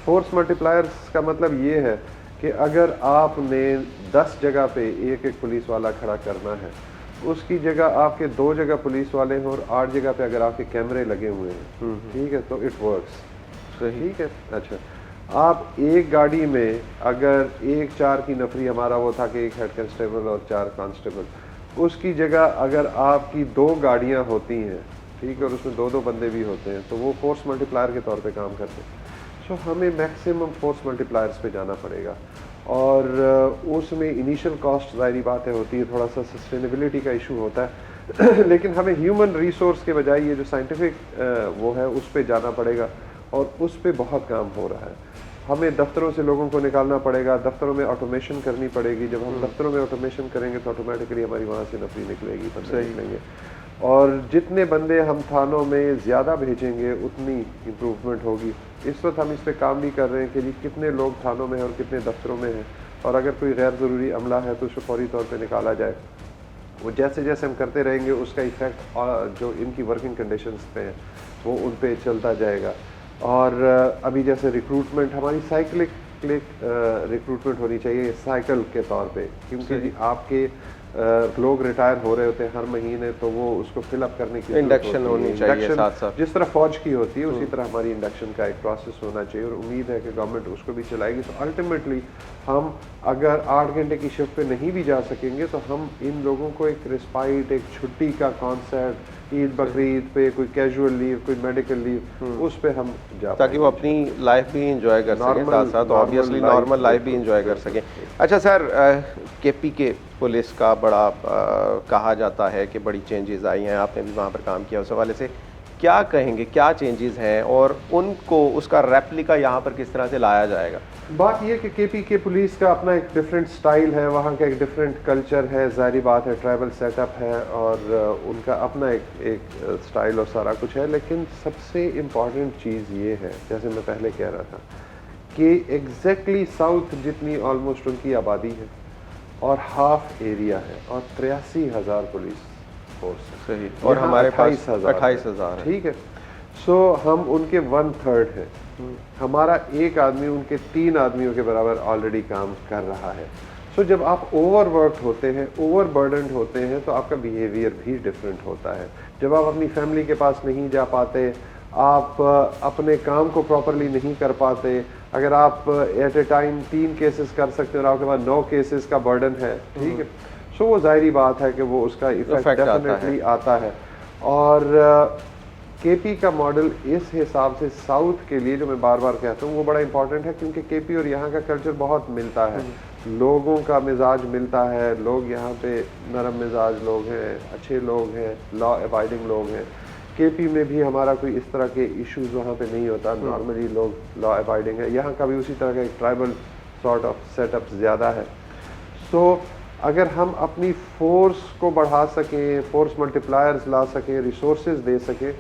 فورس ملٹیپلائرز کا مطلب یہ ہے کہ اگر آپ نے 10 جگہ پہ ایک پولیس والا کھڑا کرنا ہے, اس کی جگہ آپ کے 2 جگہ پولیس والے ہیں, اور 8 جگہ پہ اگر آپ کے کیمرے لگے ہوئے ہیں, ٹھیک ہے, تو اٹ ورکس. ٹھیک ہے. اچھا, آپ ایک گاڑی میں اگر 1-4 کی نفری, ہمارا وہ تھا کہ 1 ہیڈ کانسٹیبل اور 4 کانسٹیبل, اس کی جگہ اگر آپ کی 2 گاڑیاں ہوتی ہیں, ٹھیک ہے, اور اس میں 2 بندے بھی ہوتے ہیں, تو وہ فورس ملٹیپلائر کے طور پہ کام کرتے ہیں. سو ہمیں میکسیمم فورس ملٹیپلائرز پہ جانا پڑے گا, اور اس میں انیشل کاسٹ ظاہری بات ہے ہوتی ہے, تھوڑا سا سسٹینیبلٹی کا ایشو ہوتا ہے, لیکن ہمیں ہیومن ریسورس کے بجائے یہ جو سائنٹیفک وہ ہے اس پہ جانا پڑے گا, اور اس پہ بہت کام ہو رہا ہے. ہمیں دفتروں سے لوگوں کو نکالنا پڑے گا, دفتروں میں آٹومیشن کرنی پڑے گی. جب ہم دفتروں میں آٹومیشن کریں گے تو آٹومیٹکلی ہماری وہاں سے نفری نکلے گی, بندے نکلیں گے. اور جتنے بندے ہم تھانوں میں زیادہ بھیجیں گے اتنی امپروومنٹ ہوگی. اس وقت ہم اس پہ کام بھی کر رہے ہیں کہ جی کتنے لوگ تھانوں میں ہیں اور کتنے دفتروں میں ہیں, اور اگر کوئی غیر ضروری عملہ ہے تو اس کو فوری طور پہ نکالا جائے. وہ جیسے جیسے ہم کرتے رہیں گے اس کا ایفیکٹ جو ان کی ورکنگ کنڈیشنز پہ ہیں وہ ان پہ چلتا جائے گا. اور ابھی جیسے ریکروٹمنٹ ہماری سائیکلک ریکروٹمنٹ ہونی چاہیے سائیکل کے طور پہ, کیونکہ جی آپ کے لوگ ریٹائر ہو رہے ہوتے ہیں ہر مہینے, تو وہ اس کو فل اپ کرنے کی انڈکشن ہونی چاہیے ساتھ ساتھ. جس طرح فوج کی ہوتی ہے اسی طرح ہماری انڈکشن کا ایک پروسیس ہونا چاہیے, اور امید ہے کہ گورنمنٹ اس کو بھی چلائے گی. تو الٹیمیٹلی ہم اگر 8 گھنٹے کی شفٹ پہ نہیں بھی جا سکیں گے تو ہم ان لوگوں کو ایک رسپائٹ, ایک چھٹی کا کانسیپٹ, عید بقرعید پہ کوئی کیجول لیو, کوئی میڈیکل لیو, اس پہ ہم جا تاکہ وہ اپنی لائف بھی انجوائے کر سکیں, ساتھ ساتھ آبویسلی نارمل لائف بھی انجوائے کر سکیں. اچھا سر, کے پی کے پولیس کا بڑا کہا جاتا ہے کہ بڑی چینجز آئی ہیں, آپ نے بھی وہاں پر کام کیا, اس حوالے سے کیا کہیں گے, کیا چینجز ہیں اور ان کو اس کا ریپلیکا یہاں پر کس طرح سے لایا جائے گا؟ بات یہ کہ کے پی کے پولیس کا اپنا ایک ڈفرینٹ سٹائل ہے, وہاں کا ایک ڈفرینٹ کلچر ہے, ظاہری بات ہے ٹرائبل سیٹ اپ ہے, اور ان کا اپنا ایک سٹائل اور سارا کچھ ہے. لیکن سب سے امپورٹنٹ چیز یہ ہے, جیسے میں پہلے کہہ رہا تھا, کہ ایگزیکٹلی ساؤتھ جتنی آلموسٹ ان کی آبادی ہے اور ہاف ایریا ہے, اور 83,000 پولیس فورس ہے. صحیح, اور ہمارے پاس 28,000 ٹھیک ہے. سو ہم ان کے 1/3 ہیں, ہمارا ایک آدمی ان کے 3 آدمیوں کے برابر آلریڈی کام کر رہا ہے. سو جب آپ اوور ورکڈ ہوتے ہیں, اوور برڈنڈ ہوتے ہیں, تو آپ کا بیہیویئر بھی ڈفرینٹ ہوتا ہے. جب آپ اپنی فیملی کے پاس نہیں جا پاتے, آپ اپنے کام کو پراپرلی نہیں کر پاتے, اگر آپ ایٹ اے ٹائم 3 کیسز کر سکتے ہیں اور آپ کے پاس 9 کیسز کا برڈن ہے, ٹھیک ہے, سو وہ ظاہری بات ہے کہ وہ اس کا ایفیکٹ ڈیفینیٹلی آتا ہے. اور کے پی کا ماڈل اس حساب سے ساؤتھ کے لیے, جو میں بار بار کہتا ہوں, وہ بڑا امپورٹنٹ ہے, کیونکہ کے پی اور یہاں کا کلچر بہت ملتا ہے, لوگوں کا مزاج ملتا ہے. لوگ یہاں پہ نرم مزاج لوگ ہیں, اچھے لوگ ہیں, لا ابائڈنگ لوگ ہیں. کے پی میں بھی ہمارا کوئی اس طرح کے ایشوز وہاں پہ نہیں ہوتا, نارملی لوگ لا ابائڈنگ ہے. یہاں کا بھی اسی طرح کا ایک tribal sort of set up زیادہ ہے. سو اگر ہم اپنی فورس کو بڑھا سکیں, فورس ملٹیپلائرز لا سکیں, ریسورسز دے سکیں,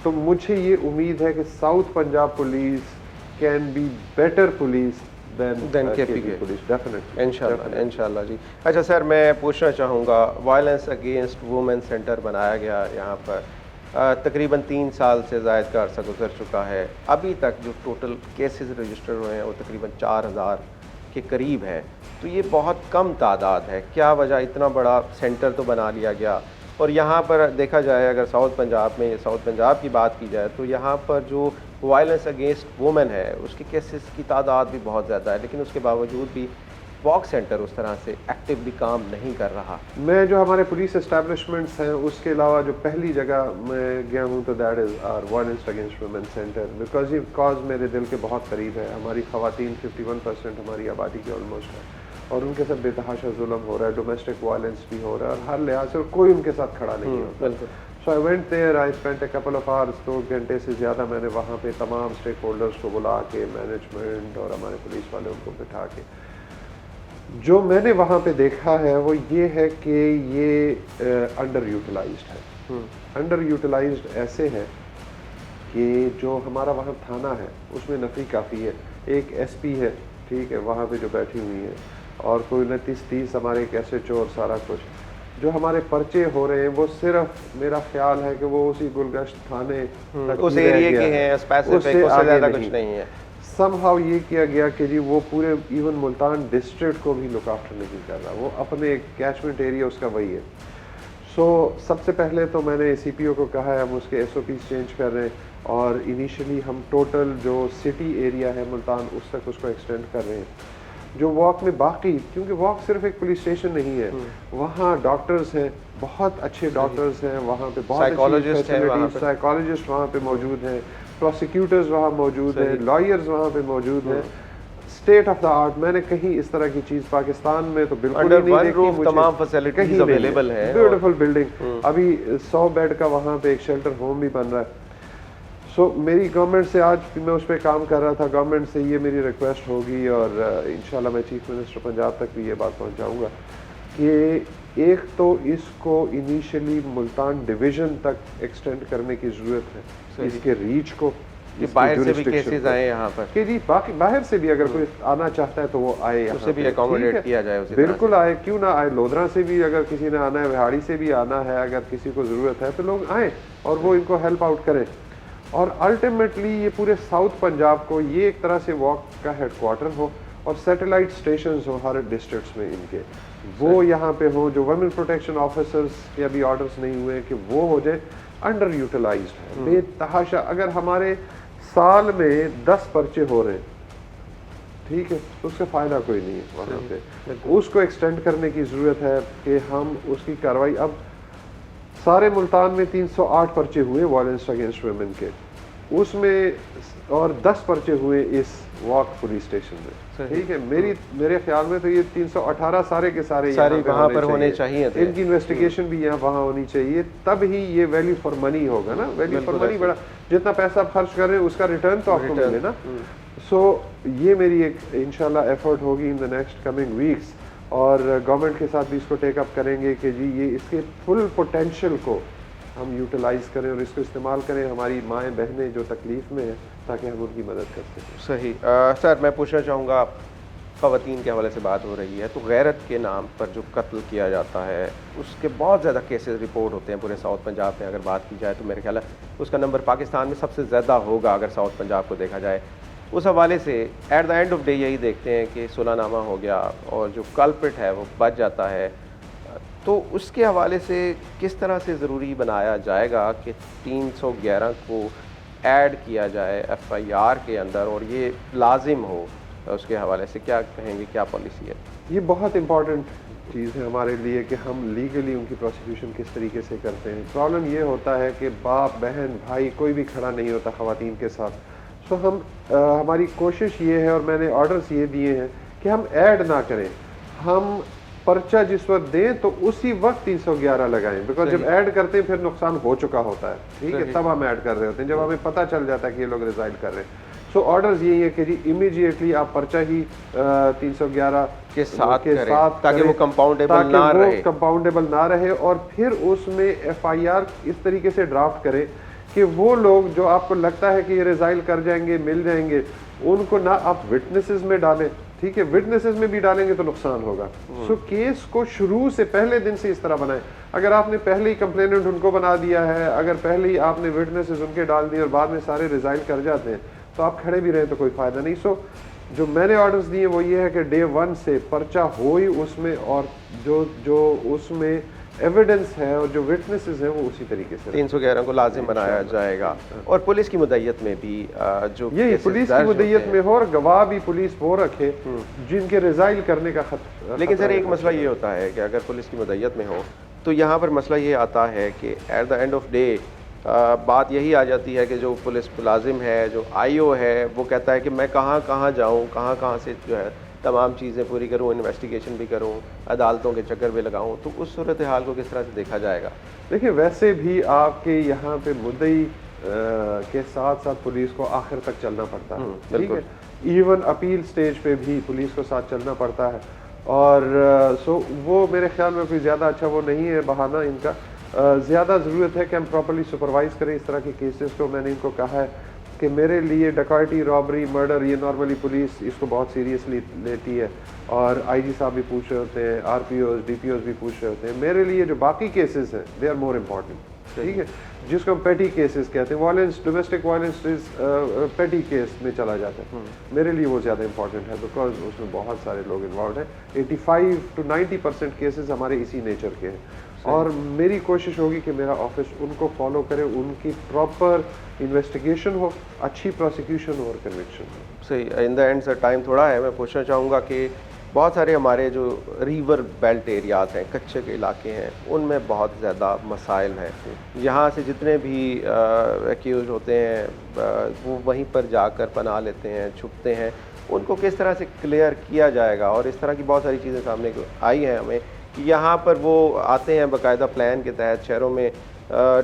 تو مجھے یہ امید ہے کہ south Punjab police can be better police than K P police, definitely, انشاءاللہ. جی اچھا سر, میں پوچھنا چاہوں گا, وائلنس اگینسٹ وومن سینٹر بنایا گیا یہاں پر, تقریباً 3 سال سے زائد کا عرصہ گزر چکا ہے. ابھی تک جو ٹوٹل کیسز رجسٹر ہوئے ہیں وہ تقریباً 4,000 کے قریب ہیں, تو یہ بہت کم تعداد ہے. کیا وجہ, اتنا بڑا سینٹر تو بنا لیا گیا, اور یہاں پر دیکھا جائے اگر ساؤتھ پنجاب میں, ساؤتھ پنجاب کی بات کی جائے, تو یہاں پر جو وائلنس اگینسٹ وومن ہے اس کے کیسز کی تعداد بھی بہت زیادہ ہے, لیکن اس کے باوجود بھی واک سینٹر اس طرح سے ایکٹیولی کام نہیں کر رہا. میں جو ہمارے پولیس اسٹیبلشمنٹس ہیں اس کے علاوہ جو پہلی جگہ میں گیا ہوں تو that is our violence against women centre, because یہ کاز میرے دل کے بہت قریب ہے. ہماری خواتین 51% ہماری آبادی کی آلموسٹ ہے, اور ان کے ساتھ بے تحاشا ظلم ہو رہا ہے, ڈومیسٹک وائلنس بھی ہو رہا ہے, اور ہر لحاظ سے کوئی ان کے ساتھ کھڑا نہیں ہوتا. So I went there, I spent a couple of hours, 2 گھنٹے سے زیادہ میں نے وہاں پہ تمام اسٹیک ہولڈرس کو بلا کے, مینجمنٹ اور ہمارے پولیس والے ان کو بٹھا کے, جو میں نے وہاں پہ دیکھا ہے وہ یہ ہے کہ یہ انڈر یوٹیلائزڈ ہے. انڈر یوٹیلائزڈ ایسے ہے کہ جو ہمارا وہاں تھانہ ہے اس میں نفری کافی ہے. ایک ایس پی ہے, ٹھیک ہے, وہاں پہ جو بیٹھی ہوئی ہیں, اور کوئی 29-30 ہمارے ایک ایس ایچ او اور سارا کچھ. جو ہمارے پرچے ہو رہے ہیں وہ صرف میرا خیال ہے کہ وہ اسی گلگشت تھانے اس ایریے کے ہیں, اسپیسیفک, اس سے زیادہ کچھ نہیں ہے. سم ہاؤ یہ کیا گیا کہ جی وہ پورے ایون ملتان ڈسٹرکٹ کو بھی لک آفٹر نہیں کر رہا, وہ اپنے کیچمنٹ ایریا اس کا وہی ہے. سو سب سے پہلے تو میں نے سی پی او کو کہا ہے ہم اس کے ایس او پیز چینج کر رہے ہیں, اور انیشلی ہم ٹوٹل جو سٹی ایریا ہے ملتان اس تک اس کو ایکسٹینڈ کر رہے ہیں. جو واک میں باقی, کیونکہ واک صرف ایک پولیس اسٹیشن نہیں ہے, وہاں ڈاکٹرز ہیں, بہت اچھے ڈاکٹرز ہیں وہاں پہ, بہت اچھی فیسلٹیز, سائیکالوجسٹ وہاں پہ موجود ہیں, پروسیکیوٹرز وہاں موجود ہیں, لائرز وہاں پہ موجود ہیں, اسٹیٹ آف دا آرٹ. میں نے کہیں اس طرح کی چیز پاکستان میں تو بالکل نہیں دیکھی. تمام فیسلٹیز اویلیبل ہیں, بیوٹیفل بلڈنگ. ابھی 100 بیڈ کا وہاں پہ ایک شیلٹر ہوم بھی بن رہا ہے. سو میری گورنمنٹ سے آج بھی میں اس پہ کام کر رہا تھا, گورنمنٹ سے یہ میری ریکویسٹ ہوگی اور انشاءاللہ میں چیف منسٹر پنجاب تک بھی یہ بات پہنچاؤں گا کہ ایک تو اس کو انیشلی ملتان ڈویژن تک ایکسٹینڈ کرنے کی ضرورت ہے, اس کے ریچ کو, باہر سے بھی کیسز آئے یہاں پر کہ جی باقی باہر سے بھی اگر کوئی آنا چاہتا ہے تو وہ آئے, یہاں اسے بھی اکوموڈیٹ کیا جائے, بالکل آئے, کیوں نہ آئے. لودھرا سے بھی اگر کسی نے آنا ہے, وہاڑی سے بھی آنا ہے, اگر کسی کو ضرورت ہے تو لوگ آئیں اور وہ ان کو ہیلپ آؤٹ کریں. اور الٹیمیٹلی یہ پورے ساؤتھ پنجاب کو یہ ایک طرح سے واک کا ہیڈ کوارٹر ہو اور سیٹلائٹ اسٹیشنز ہوں ہر ڈسٹرکٹس میں ان کے, وہ یہاں پہ ہوں. جو ویمن پروٹیکشن آفیسرز کے ابھی آرڈرز نہیں ہوئے کہ وہ ہو جائے, انڈر یوٹیلائزڈ ہے بے تحاشا. اگر ہمارے سال میں 10 پرچے ہو رہے ہیں, ٹھیک ہے, تو اس کا فائدہ کوئی نہیں ہے وہاں پہ. اس کو ایکسٹینڈ کرنے کی ضرورت ہے کہ ہم اس کی کارروائی, اب سارے ملتان میں 308 پرچے ہوئے وائلنس اگینسٹ ویمن کے, اس میں اور 10 پرچے ہوئے اس واک پولیس اسٹیشن میں, ٹھیک ہے. میرے خیال میں تو یہ 318 سارے کے سارے وہاں پر ہونے چاہیے, ان کی انویسٹیگیشن بھی یہاں وہاں ہونی چاہیے, تب ہی یہ ویلیو فار منی ہوگا نا. ویلیو فار منی بڑا, جتنا پیسہ آپ خرچ کر رہے ہیں اس کا ریٹرن تو آپ کو ملے نا. سو یہ میری ایک انشاءاللہ ایفرٹ ہوگی ان دا نیکسٹ کمنگ ویکس, اور گورنمنٹ کے ساتھ بھی اس کو ٹیک اپ کریں گے کہ جی یہ اس کے فل پوٹینشیل کو ہم یوٹیلائز کریں اور اس کو استعمال کریں ہماری مائیں بہنیں جو تکلیف میں ہیں, تاکہ ہم ان کی مدد کر سکیں. صحیح. سر میں پوچھنا چاہوں گا, خواتین کے حوالے سے بات ہو رہی ہے, تو غیرت کے نام پر جو قتل کیا جاتا ہے اس کے بہت زیادہ کیسز رپورٹ ہوتے ہیں پورے ساؤتھ پنجاب میں. اگر بات کی جائے تو میرے خیال ہے اس کا نمبر پاکستان میں سب سے زیادہ ہوگا اگر ساؤتھ پنجاب کو دیکھا جائے. اس حوالے سے at the end of day یہی دیکھتے ہیں کہ صلح نامہ ہو گیا اور جو کلپرٹ ہے وہ بچ جاتا ہے, تو اس کے حوالے سے کس طرح سے ضروری بنایا جائے گا کہ 311 کو ایڈ کیا جائے FIR کے اندر اور یہ لازم ہو؟ اس کے حوالے سے کیا کہیں گے, کیا پالیسی ہے؟ یہ بہت امپورٹنٹ چیز ہے ہمارے لیے کہ ہم لیگلی ان کی پروسیکیوشن کس طریقے سے کرتے ہیں. پرابلم یہ ہوتا ہے کہ باپ بہن بھائی کوئی بھی کھڑا نہیں ہوتا خواتین کے ساتھ. سو ہماری کوشش یہ ہے اور میں نے آرڈرز یہ دیے ہیں کہ ہم ایڈ نہ کریں, ہم پرچہ جس وقت دیں تو اسی وقت 311 لگائیں, بیکاز جب ایڈ کرتے ہیں پھر نقصان ہو چکا ہوتا ہے, ٹھیک ہے, تب ہم ایڈ کر رہے ہوتے ہیں جب ہمیں پتہ چل جاتا ہے کہ یہ لوگ ریزائڈ کر رہے ہیں. سو آرڈرز یہی ہے کہ جی امیڈیٹلی آپ پرچہ ہی 311 کے ساتھ تاکہ وہ کمپاؤنڈیبل نہ رہے, اور پھر اس میں FIR اس طریقے سے ڈرافٹ کرے کہ وہ لوگ جو آپ کو لگتا ہے کہ یہ ریزائل کر جائیں گے, مل جائیں گے, ان کو نہ آپ وٹنسز میں ڈالیں, ٹھیک ہے, وٹنسز میں بھی ڈالیں گے تو نقصان ہوگا. سو کیس کو شروع سے پہلے دن سے اس طرح بنائیں. اگر آپ نے پہلے ہی کمپلیننٹ ان کو بنا دیا ہے, اگر پہلے ہی آپ نے وٹنسز ان کے ڈال دیے اور بعد میں سارے ریزائل کر جاتے ہیں تو آپ کھڑے بھی رہیں تو کوئی فائدہ نہیں. سو جو میں نے آرڈرز دیے وہ یہ ہے کہ ڈے 1 سے پرچہ ہو ہی اس میں, اور جو اس میں ایویڈنس ہے اور جو وٹنسز ہیں وہ اسی طریقے سے 311 کو لازم بنایا جائے گا. اور پولیس کی مدعیت میں بھی جو یہی پولیس کی مدعیت میں ہو, اور گواہ بھی پولیس وہ رکھے جن کے ریزائل کرنے کا خطرہ. لیکن سر ایک مسئلہ یہ ہوتا ہے کہ اگر پولیس کی مدعیت میں ہو تو یہاں پر مسئلہ یہ آتا ہے کہ at the end of day بات یہی آ جاتی ہے کہ جو پولیس ملازم ہے, جو IO ہے, وہ کہتا ہے کہ میں کہاں کہاں جاؤں, کہاں سے جو ہے تمام چیزیں پوری کروں, انویسٹیگیشن بھی کروں, عدالتوں کے چکر بھی لگاؤں. تو اس صورتحال کو کس طرح سے دیکھا جائے گا؟ دیکھیں ویسے بھی آپ کے یہاں پہ مدعی کے ساتھ ساتھ پولیس کو آخر تک چلنا پڑتا ہے, ٹھیک ہے, ایون اپیل سٹیج پہ بھی پولیس کو ساتھ چلنا پڑتا ہے. اور سو وہ میرے خیال میں کوئی زیادہ اچھا وہ نہیں ہے بہانہ ان کا. زیادہ ضرورت ہے کہ ہم پراپرلی سپروائز کریں اس طرح کے کیسز کو. میں نے ان کو کہا ہے کہ میرے لیے ڈکیتی, رابری, مرڈر, یہ نارملی پولیس اس کو بہت سیریسلی لیتی ہے, اور IG صاحب بھی پوچھ رہے ہوتے ہیں, RPOs, DPOs بھی پوچھ رہے ہوتے ہیں. میرے لیے جو باقی کیسز ہیں دے آر مور امپورٹنٹ, ٹھیک ہے, جس کو ہم پیٹی کیسز کہتے ہیں. وائلنس, ڈومیسٹک وائلنس پیٹی کیس میں چلا جاتا ہے. میرے لیے وہ زیادہ امپورٹنٹ ہے بیکاز اس میں بہت سارے لوگ انوالوڈ ہیں. 85 to 90% کیسز ہمارے اسی نیچر کے ہیں, اور میری کوشش ہوگی کہ میرا آفس ان کو فالو کرے, ان کی پراپر انویسٹیگیشن ہو, اچھی پروسیکیوشن ہو اور کنوکشن ہو. صحیح. ان دا اینڈ سر ٹائم تھوڑا ہے, میں پوچھنا چاہوں گا کہ بہت سارے ہمارے جو ریور بیلٹ ایریاز ہیں, کچے کے علاقے ہیں, ان میں بہت زیادہ مسائل ہیں. یہاں سے جتنے بھی ایکیوز ہوتے ہیں وہ وہیں پر جا کر پناہ لیتے ہیں, چھپتے ہیں. ان کو کس طرح سے کلیئر کیا جائے گا؟ اور اس طرح کی بہت ساری چیزیں سامنے آئی ہیں ہمیں کہ یہاں پر وہ آتے ہیں باقاعدہ پلان کے تحت, شہروں میں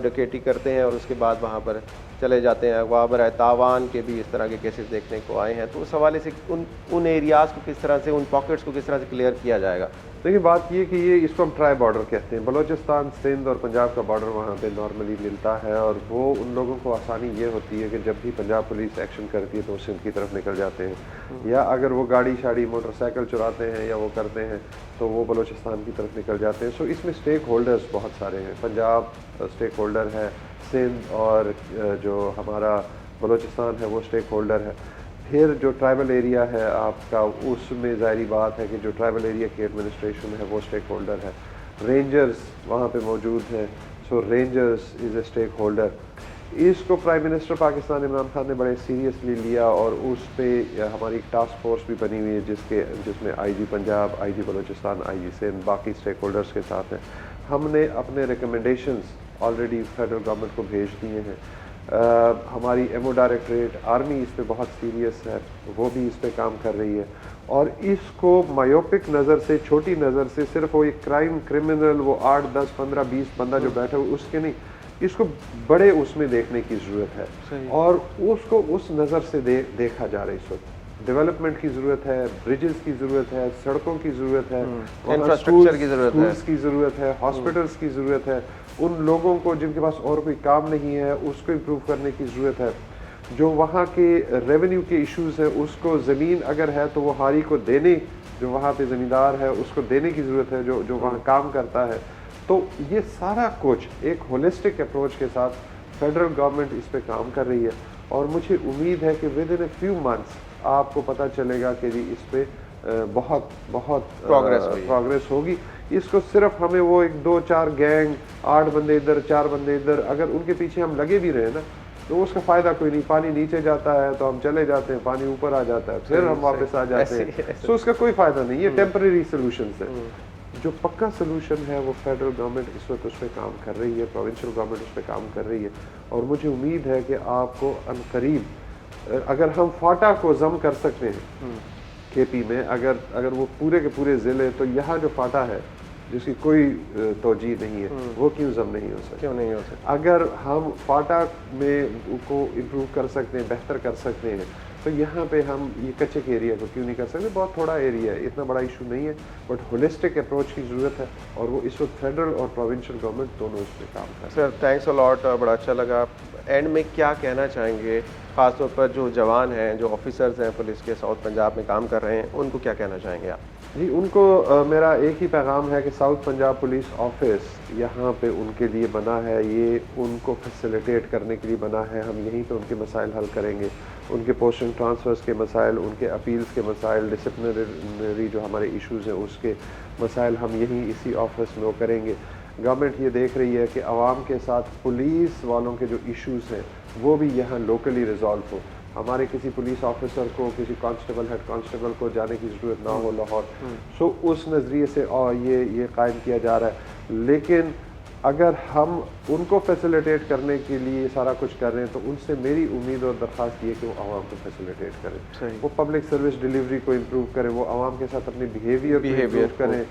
ڈکیٹی کرتے ہیں اور اس کے بعد وہاں پر چلے جاتے ہیں. اغوا برائے تاوان کے بھی اس طرح کے کیسز دیکھنے کو آئے ہیں. تو اس حوالے سے ان ایریاز کو کس طرح سے, ان پاکٹس کو کس طرح سے کلیئر کیا جائے گا؟ دیکھیے بات یہ کہ یہ اس کو ہم ٹرائی بارڈر کہتے ہیں. بلوچستان, سندھ اور پنجاب کا بارڈر وہاں پہ نارملی ملتا ہے, اور وہ ان لوگوں کو آسانی یہ ہوتی ہے کہ جب بھی پنجاب پولیس ایکشن کرتی ہے تو وہ سندھ کی طرف نکل جاتے ہیں, یا اگر وہ گاڑی شاڑی موٹر سائیکل چراتے ہیں یا وہ کرتے ہیں تو وہ بلوچستان کی طرف نکل جاتے ہیں. سو اس میں اسٹیک ہولڈرز بہت سارے ہیں. پنجاب اسٹیک ہولڈر ہے, سندھ اور جو ہمارا بلوچستان ہے وہ اسٹیک ہولڈر ہے. پھر جو ٹرائبل ایریا ہے آپ کا, اس میں ظاہری بات ہے کہ جو ٹرائبل ایریا کی ایڈمنسٹریشن ہے وہ اسٹیک ہولڈر ہے. رینجرز وہاں پہ موجود ہیں, سو رینجرز از اے اسٹیک ہولڈر. اس کو پرائم منسٹر پاکستان عمران خان نے بڑے سیریسلی لیا, اور اس پہ ہماری ایک ٹاسک فورس بھی بنی ہوئی ہے جس میں آئی جی پنجاب, آئی جی بلوچستان, آئی جی سندھ, باقی اسٹیک ہولڈرز کے ساتھ ہیں. ہم نے اپنے ریکمنڈیشنز آلریڈی فیڈرل گورنمنٹ کو بھیج دیے ہیں. ہماری ایم او ڈائریکٹریٹ آرمی اس پہ بہت سیریس ہے, وہ بھی اس پہ کام کر رہی ہے. اور اس کو مایوپک نظر سے, چھوٹی نظر سے, صرف وہ ایک کرمنل وہ 8, 10, 15, 20 بندہ جو بیٹھا ہوا اس کے نہیں, اس کو بڑے اس میں دیکھنے کی ضرورت ہے, اور اس کو اس نظر سے دیکھا جا رہا ہے. اس وقت ڈیولپمنٹ کی ضرورت ہے, بریجز کی ضرورت ہے, سڑکوں کی ضرورت ہے, انفراسٹرکچر کی ضرورت ہے, اسکولز کی ضرورت ہے, ہاسپٹلس کی ضرورت ہے. ان لوگوں کو جن کے پاس اور کوئی کام نہیں ہے اس کو امپروو کرنے کی ضرورت ہے. جو وہاں کے ریونیو کے ایشوز ہیں اس کو, زمین اگر ہے تو وہ ہاری کو دینے, جو وہاں پہ زمیندار ہے اس کو دینے کی ضرورت ہے جو وہاں کام کرتا ہے. تو یہ سارا کچھ ایک ہولسٹک اپروچ کے ساتھ فیڈرل گورنمنٹ اس پہ کام کر رہی ہے, اور مجھے امید ہے کہ with in a few months آپ کو پتہ چلے گا کہ جی اس پہ بہت پروگریس ہوگی. اس کو صرف ہمیں وہ 1, 2, 4 گینگ, 8 بندے ادھر, 4 بندے ادھر, اگر ان کے پیچھے ہم لگے بھی رہے نا تو اس کا فائدہ کوئی نہیں. پانی نیچے جاتا ہے تو ہم چلے جاتے ہیں, پانی اوپر آ جاتا ہے پھر ہم واپس آ جاتے ہیں. سو اس کا کوئی فائدہ نہیں. یہ ٹیمپریری سولوشنز ہیں. جو پکا سولوشن ہے وہ فیڈرل گورنمنٹ اس وقت اس پہ کام کر رہی ہے, پروونشل گورنمنٹ اس پہ کام کر رہی ہے. اور مجھے امید ہے کہ آپ کو عنقریب, اگر ہم فاٹا کو ضم کر سکتے ہیں کے پی میں, اگر وہ پورے کے پورے ضلع, تو یہاں جو فاٹا ہے جس کی کوئی توجیہ نہیں ہے وہ کیوں ضم نہیں ہو سکتا؟ کیوں نہیں ہو سکتا؟ اگر ہم فاٹا میں کو امپروو کر سکتے ہیں, بہتر کر سکتے ہیں, تو یہاں پہ ہم یہ کچے کے ایریا کو کیوں نہیں کر سکتے؟ بہت تھوڑا ایریا ہے, اتنا بڑا ایشو نہیں ہے, بٹ ہولسٹک اپروچ کی ضرورت ہے, اور وہ اس وقت فیڈرل اور پروونشل گورنمنٹ دونوں اس پہ کام کر رہے ہیں. سر تھینکس اے لاٹ, بڑا اچھا لگا. اینڈ میں کیا کہنا چاہیں گے, خاص طور پر جو جوان ہیں, جو آفیسرز ہیں پولیس کے ساؤتھ پنجاب میں کام کر رہے ہیں, ان کو کیا کہنا چاہیں گے آپ؟ جی, ان کو میرا ایک ہی پیغام ہے کہ ساؤتھ پنجاب پولیس آفس یہاں پہ ان کے لیے بنا ہے, یہ ان کو فیسیلیٹیٹ کرنے کے لیے بنا ہے. ہم یہیں پہ ان کے مسائل حل کریں گے, ان کے پوسٹنگ ٹرانسفرز کے مسائل, ان کے اپیلز کے مسائل, ڈسپلنری جو ہمارے ایشوز ہیں اس کے مسائل ہم یہیں اسی آفس میں وہ کریں گے. گورنمنٹ یہ دیکھ رہی ہے کہ عوام کے ساتھ پولیس والوں کے جو ایشوز ہیں وہ بھی یہاں لوکلی ریزالو ہو. ہمارے کسی پولیس آفیسر کو, کسی کانسٹیبل, ہیڈ کانسٹیبل کو جانے کی ضرورت نہ ہو لاہور. سو اس نظریے سے یہ قائم کیا جا رہا ہے. لیکن اگر ہم ان کو فیسیلیٹیٹ کرنے کے لیے سارا کچھ کر رہے ہیں تو ان سے میری امید اور درخواست یہ کہ وہ عوام کو فیسیلیٹیٹ کریں, وہ پبلک سروس ڈیلیوری کو امپروو کریں, وہ عوام کے ساتھ اپنے بیہیویئر کو امپروو کریں,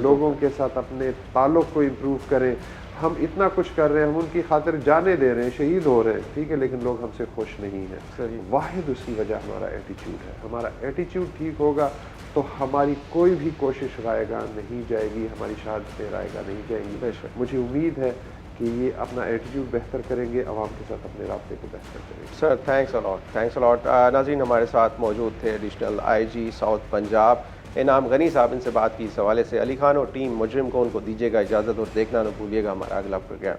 لوگوں کے ساتھ اپنے تعلق کو امپروو کریں. ہم اتنا کچھ کر رہے ہیں, ہم ان کی خاطر جانے دے رہے ہیں, شہید ہو رہے ہیں, ٹھیک ہے, لیکن لوگ ہم سے خوش نہیں ہیں. واحد اس کی وجہ ہمارا ایٹیچیوڈ ہے. ہمارا ایٹیچیوڈ ٹھیک ہوگا تو ہماری کوئی بھی کوشش رائے گاہ نہیں جائے گی, ہماری شہادتیں رائے گاہ نہیں جائیں گی. مجھے امید ہے کہ یہ اپنا ایٹیٹیوڈ بہتر کریں گے, عوام کے ساتھ اپنے رابطے کو بہتر کریں گے. Sir thanks a lot. ناظرین, ہمارے ساتھ موجود تھے additional I G south Punjab Inam Ghani صاحب. ان سے بات کی اس حوالے سے. علی خان اور ٹیم مجرم کو ان کو دیجیے گا اجازت, اور دیکھنا نہ بھولیے گا ہمارا اگلا پروگرام.